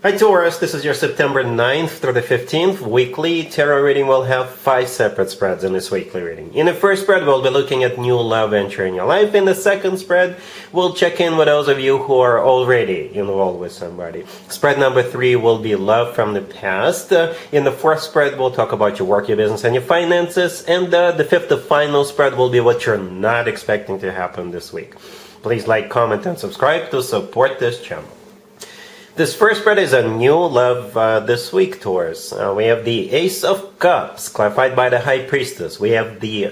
Hi Taurus, this is your September 9th through the 15th weekly tarot reading. We'll have 5 separate spreads in this weekly reading. In the first spread, we'll be looking at new love entering your life. In the second spread, we'll check in with those of you who are already involved with somebody. Spread number 3 will be love from the past. In the fourth spread, we'll talk about your work, your business, and your finances. And the fifth, the final spread, will be what you're not expecting to happen this week. Please like, comment, and subscribe to support this channel. This first spread is a new love this week, Taurus. We have the Ace of Cups, clarified by the High Priestess. We have the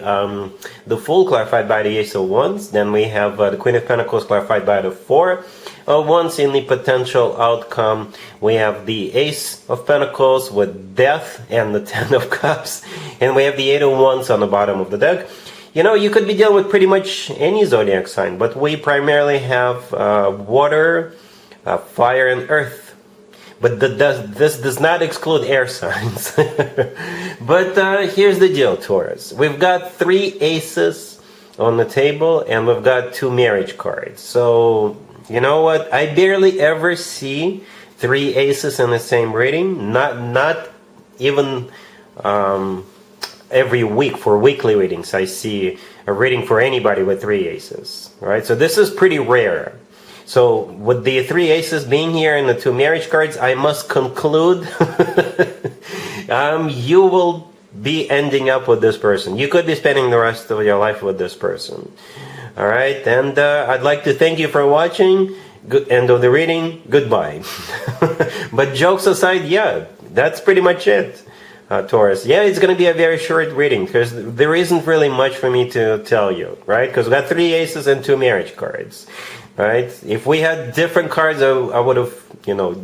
Fool, clarified by the Ace of Wands. Then we have the Queen of Pentacles, clarified by the Four of Wands. In the potential outcome, we have the Ace of Pentacles with Death and the Ten of Cups. And we have the Eight of Wands on the bottom of the deck. You know, you could be dealing with pretty much any zodiac sign, but we primarily have water, fire and earth, but this does not exclude air signs. But here's the deal, Taurus. We've got 3 aces on the table and we've got 2 marriage cards. So you know what, I barely ever see 3 aces in the same reading. Not even every week for weekly readings I see a reading for anybody with 3 aces. All right, so this is pretty rare. So with the 3 aces being here and the 2 marriage cards, I must conclude you will be ending up with this person. You could be spending the rest of your life with this person. All right, and I'd like to thank you for watching. Good end of the reading. Goodbye. But jokes aside, yeah, that's pretty much it. Taurus. Yeah, it's going to be a very short reading because there isn't really much for me to tell you, right? Because we got 3 aces and 2 marriage cards. Right? If we had different cards, I would have,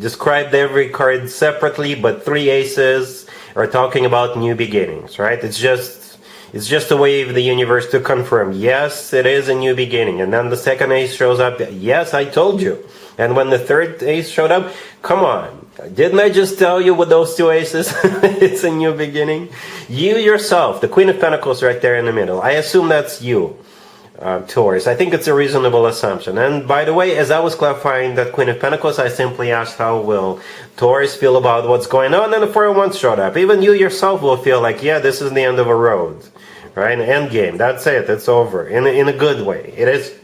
described every card separately. But 3 aces are talking about new beginnings, right? It's just a way of the universe to confirm, yes, it is a new beginning. And then the second ace shows up. Yes, I told you. And when the third ace showed up, come on, didn't I just tell you with those 2 aces? It's a new beginning. You yourself, the Queen of Pentacles, right there in the middle. I assume that's you. Taurus. I think it's a reasonable assumption. And by the way, as I was clarifying that Queen of Pentacles, I simply asked how will Taurus feel about what's going on, and the Four of Wands showed up. Even you yourself will feel like, yeah, this is the end of a road, right? An end game. That's it. It's over. In a good way. It is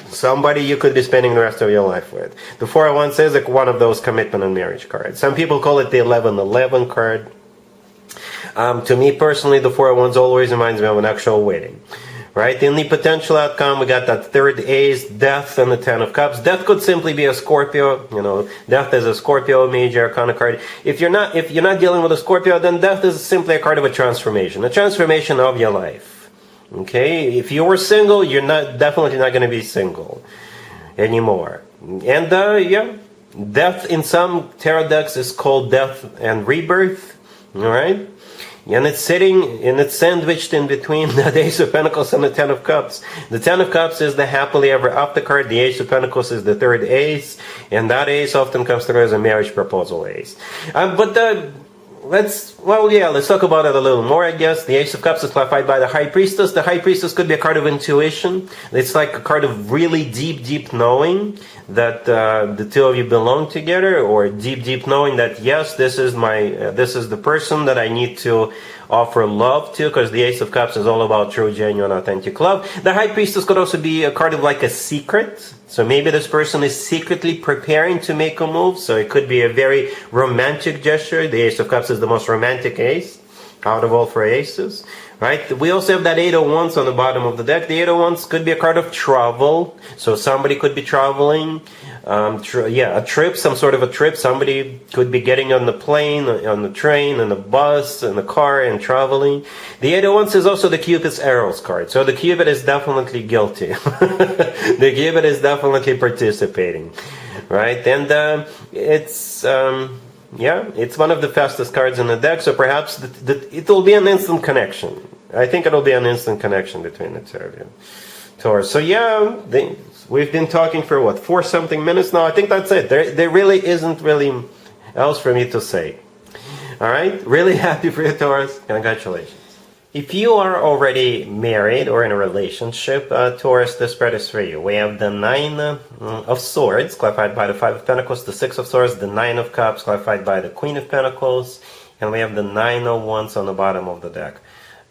somebody you could be spending the rest of your life with. The Four of Wands is like one of those commitment and marriage cards. Some people call it the 11-11 card. To me personally, the Four of Wands always reminds me of an actual wedding. Right, in the potential outcome, we got that third ace, Death, and the Ten of Cups. Death could simply be a Scorpio. Death is a Scorpio major arcana card. If you're not dealing with a Scorpio, then Death is simply a card of a transformation of your life. Okay, if you were single, you're definitely not going to be single anymore. And yeah, Death in some tarot decks is called Death and Rebirth. All right. And it's sandwiched in between the Ace of Pentacles and the Ten of Cups. The Ten of Cups is the happily ever after card. The Ace of Pentacles is the third ace. And that ace often comes through as a marriage proposal ace. Let's talk about it a little more, I guess. The Ace of Cups is clarified by the High Priestess. The High Priestess could be a card of intuition. It's like a card of really deep knowing that the two of you belong together, or deep knowing that, yes, this is the person that I need to offer love to, because the Ace of Cups is all about true, genuine, authentic love. The High Priestess could also be a card of like a secret. So maybe this person is secretly preparing to make a move. So it could be a very romantic gesture. The Ace of Cups is the most romantic ace out of all 4 aces. Right? We also have that 8 of Wands on the bottom of the deck. The 8 of Wands could be a card of travel. So somebody could be traveling. A trip, some sort of a trip. Somebody could be getting on the plane, on the train, on the bus, in the car, and traveling. The 8 of Wands is also the Cupid's arrows card. So the Cupid is definitely guilty. The Cupid is definitely participating. Right? And it's one of the fastest cards in the deck. So perhaps it will be an instant connection. I think it will be an instant connection between the two of you. Taurus. So yeah, we've been talking for what, 4-something minutes now? I think that's it. There really isn't really else for me to say. All right? Really happy for you, Taurus. Congratulations. If you are already married or in a relationship, Taurus, this spread is for you. We have the Nine of Swords, clarified by the Five of Pentacles, the Six of Swords, the Nine of Cups, clarified by the Queen of Pentacles, and we have the Nine of Wands on the bottom of the deck.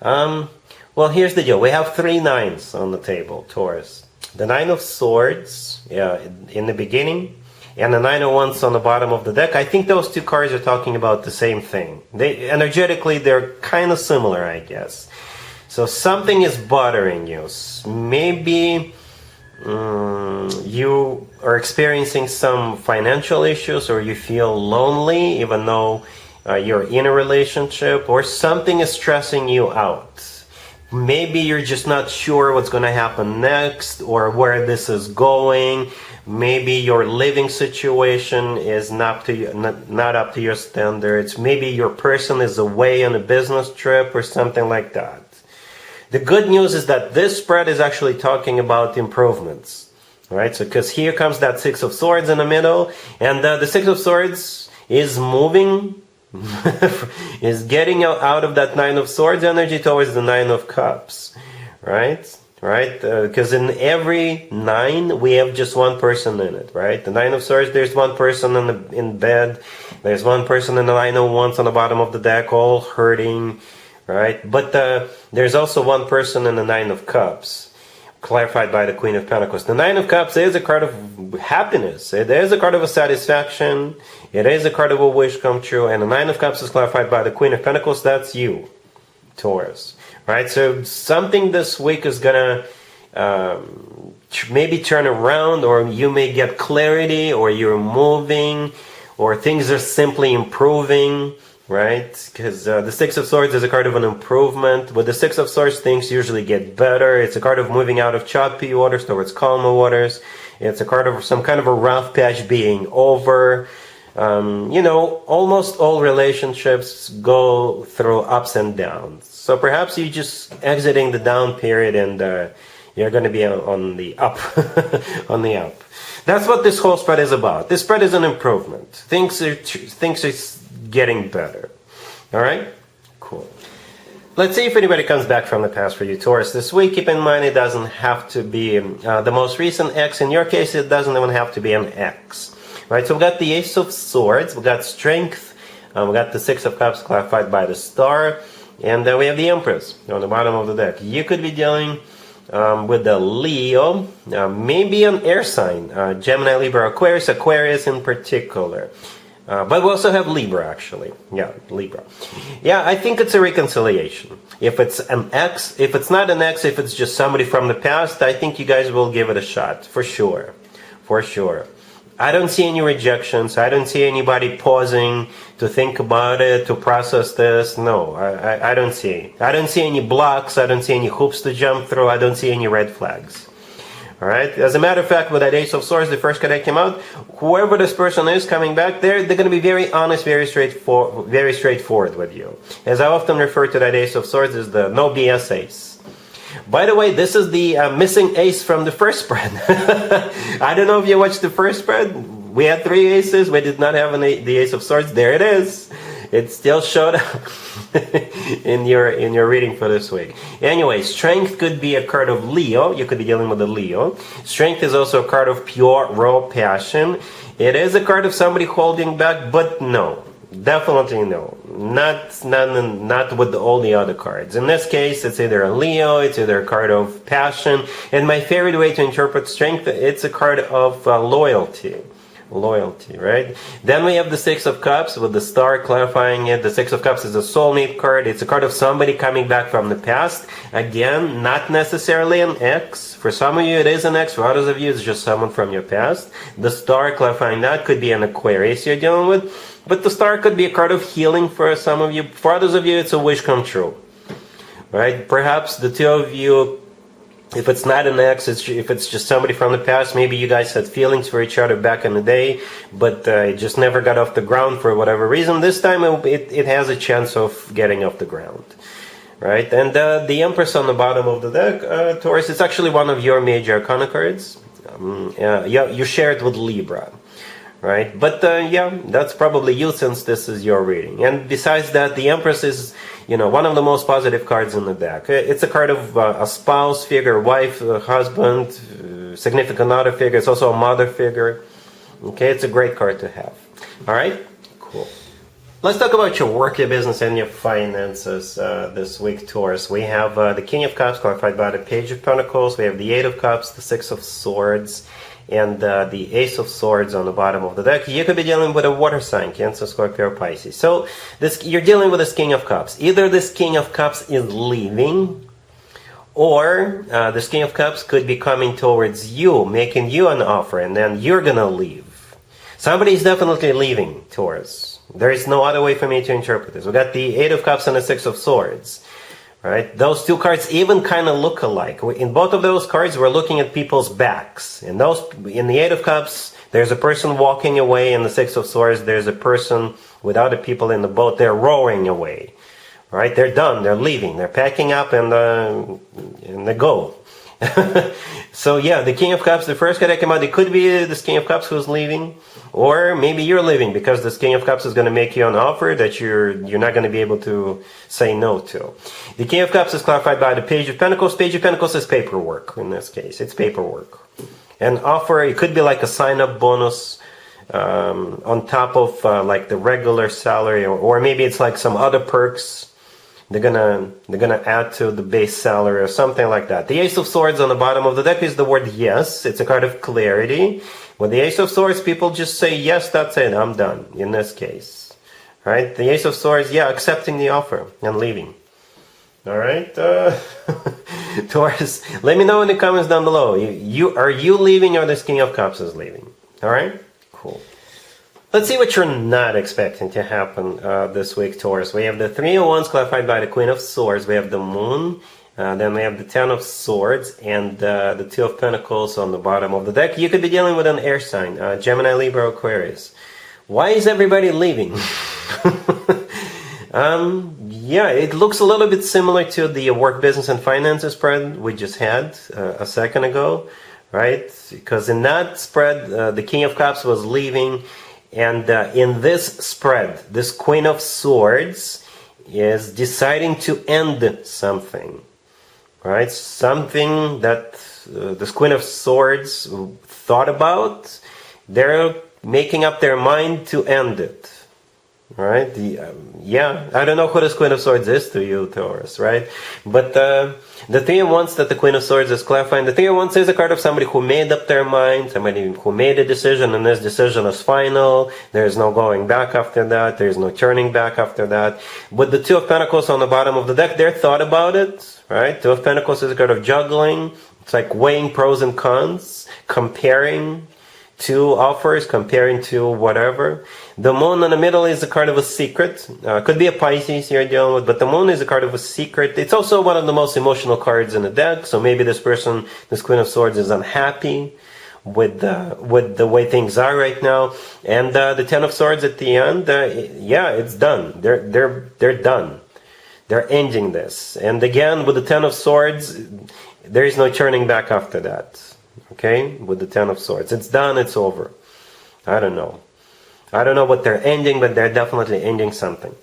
Well, here's the deal. We have 3 nines on the table, Taurus. The Nine of Swords in the beginning, and the Nine of Wands on the bottom of the deck. I think those 2 cards are talking about the same thing. Energetically, they're kind of similar, I guess. So something is bothering you. Maybe you are experiencing some financial issues, or you feel lonely even though you're in a relationship, or something is stressing you out. Maybe you're just not sure what's going to happen next, or where this is going. Maybe your living situation is not up to your standards. Maybe your person is away on a business trip or something like that. The good news is that this spread is actually talking about improvements, right? So, because here comes that Six of Swords in the middle, and the Six of Swords is moving, is getting out of that Nine of Swords energy towards the Nine of Cups, right? Because in every 9 we have just one person in it, right? The Nine of Swords, there's one person in bed, there's one person in the Nine of Wands on the bottom of the deck, all hurting, right? But there's also one person in the Nine of Cups, clarified by the Queen of Pentacles. The Nine of Cups is a card of happiness. It is a card of a satisfaction. It is a card of a wish come true. And the Nine of Cups is clarified by the Queen of Pentacles. That's you, Taurus. Right? So something this week is going to maybe turn around, or you may get clarity, or you're moving, or things are simply improving. Right? Because the Six of Swords is a card of an improvement. With the Six of Swords, things usually get better. It's a card of moving out of choppy waters towards calmer waters. It's a card of some kind of a rough patch being over. Almost all relationships go through ups and downs. So perhaps you're just exiting the down period, and you're going to be on the up. On the up. That's what this whole spread is about. This spread is an improvement. Things are getting better. All right? Cool. Let's see if anybody comes back from the past for you, Taurus. This week, keep in mind, it doesn't have to be the most recent ex. In your case, it doesn't even have to be an ex. Right? So we got the Ace of Swords, we got Strength, we got the Six of Cups clarified by the Star, and we have the Empress on the bottom of the deck. You could be dealing with the Leo, maybe an air sign, Gemini, Libra, Aquarius in particular. But we also have Libra, actually. Yeah, Libra. Yeah, I think it's a reconciliation. If it's an ex, if it's not an ex, if it's just somebody from the past, I think you guys will give it a shot, for sure. For sure. I don't see any rejections. I don't see anybody pausing to think about it, to process this. No, I don't see. I don't see any blocks. I don't see any hoops to jump through. I don't see any red flags. All right. As a matter of fact, with that Ace of Swords, the first card that came out, whoever this person is coming back, they're going to be very honest, very straightforward with you. As I often refer to that Ace of Swords as the no BS ace. By the way, this is the missing ace from the first spread. I don't know if you watched the first spread. We had 3 aces. We did not have the Ace of Swords. There it is. It still showed up in your reading for this week. Anyway, Strength could be a card of Leo. You could be dealing with a Leo. Strength is also a card of pure, raw passion. It is a card of somebody holding back, but no. Definitely no. Not with all the other cards. In this case, it's either a Leo, it's either a card of passion. And my favorite way to interpret Strength, it's a card of loyalty. Loyalty, right? Then we have the Six of Cups with the Star clarifying it. The Six of Cups is a soulmate card. It's a card of somebody coming back from the past. Again, not necessarily an ex. For some of you, it is an ex. For others of you, it's just someone from your past. The Star clarifying that could be an Aquarius you're dealing with. But the Star could be a card of healing for some of you. For others of you, it's a wish come true. Right? Perhaps the two of you, if it's not an ex, if it's just somebody from the past, maybe you guys had feelings for each other back in the day, but it just never got off the ground for whatever reason. This time it has a chance of getting off the ground. Right? And the Empress on the bottom of the deck, Taurus, it's actually one of your major arcana cards. You share it with Libra. right? But yeah, that's probably you since this is your reading. And besides that, the Empress is, one of the most positive cards in the deck. It's a card of a spouse figure, wife, husband, significant other figure. It's also a mother figure. Okay, it's a great card to have. All right, cool. Let's talk about your work, your business, and your finances this week, Taurus. We have the King of Cups clarified by the Page of Pentacles. We have the Eight of Cups, the Six of Swords, and the Ace of Swords on the bottom of the deck. You could be dealing with a water sign, Cancer, Scorpio, or Pisces. So you're dealing with this King of Cups. Either this King of Cups is leaving, or this King of Cups could be coming towards you, making you an offer, and then you're going to leave. Somebody's definitely leaving, Taurus. There is no other way for me to interpret this. We got the Eight of Cups and the Six of Swords. Right? Those two cards even kind of look alike. In both of those cards, we're looking at people's backs. In the Eight of Cups, there's a person walking away. In the Six of Swords, there's a person with other people in the boat. They're rowing away. Right? They're done. They're leaving. They're packing up and they go. So yeah, the King of Cups, the first card that came out, it could be this King of Cups who's leaving, or maybe you're leaving because this King of Cups is going to make you an offer that you're not going to be able to say no to. The King of Cups is clarified by the Page of Pentacles. Page of Pentacles is paperwork in this case. It's paperwork. An offer, it could be like a sign-up bonus on top of like the regular salary, or maybe it's like some other perks. They're gonna add to the base salary or something like that. The Ace of Swords on the bottom of the deck is the word yes. It's a card of clarity. With the Ace of Swords, people just say yes, that's it, I'm done, in this case. Right? The Ace of Swords, yeah, accepting the offer and leaving. Alright? Taurus, let me know in the comments down below. Are you leaving, or this King of Cups is leaving? Alright? Cool. Let's see what you're not expecting to happen this week, Taurus. We have the Three of Wands clarified by the Queen of Swords. We have the Moon. Then we have the Ten of Swords and the Two of Pentacles on the bottom of the deck. You could be dealing with an air sign, Gemini, Libra, Aquarius. Why is everybody leaving? Yeah, it looks a little bit similar to the work, business, and finances spread we just had a second ago, right? Because in that spread, the King of Cups was leaving. And in this spread, this Queen of Swords is deciding to end something, right? Something that this Queen of Swords thought about. They're making up their mind to end it, right? Yeah, I don't know who this Queen of Swords is to you, Taurus, right? But the Three of Wands that the Queen of Swords is clarifying, the Three of Wands is a card of somebody who made up their mind, somebody who made a decision, and this decision is final. There's no going back after that. There's no turning back after that. With the Two of Pentacles on the bottom of the deck, they thought about it, right? Two of Pentacles is a card of juggling. It's like weighing pros and cons, comparing two offers, comparing to whatever. The Moon in the middle is a card of a secret. Could be a Pisces you're dealing with, but the Moon is a card of a secret. It's also one of the most emotional cards in the deck. So maybe this person, this Queen of Swords, is unhappy with the way things are right now. And the Ten of Swords at the end, yeah, it's done. They're done. They're ending this. And again, with the Ten of Swords, there is no turning back after that. Okay, with the Ten of Swords. It's done, it's over. I don't know. I don't know what they're ending, but they're definitely ending something.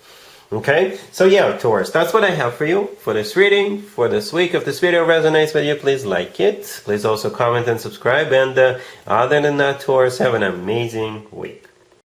Okay, so yeah, Taurus, that's what I have for you for this reading, for this week. If this video resonates with you, please like it. Please also comment and subscribe. And other than that, Taurus, have an amazing week.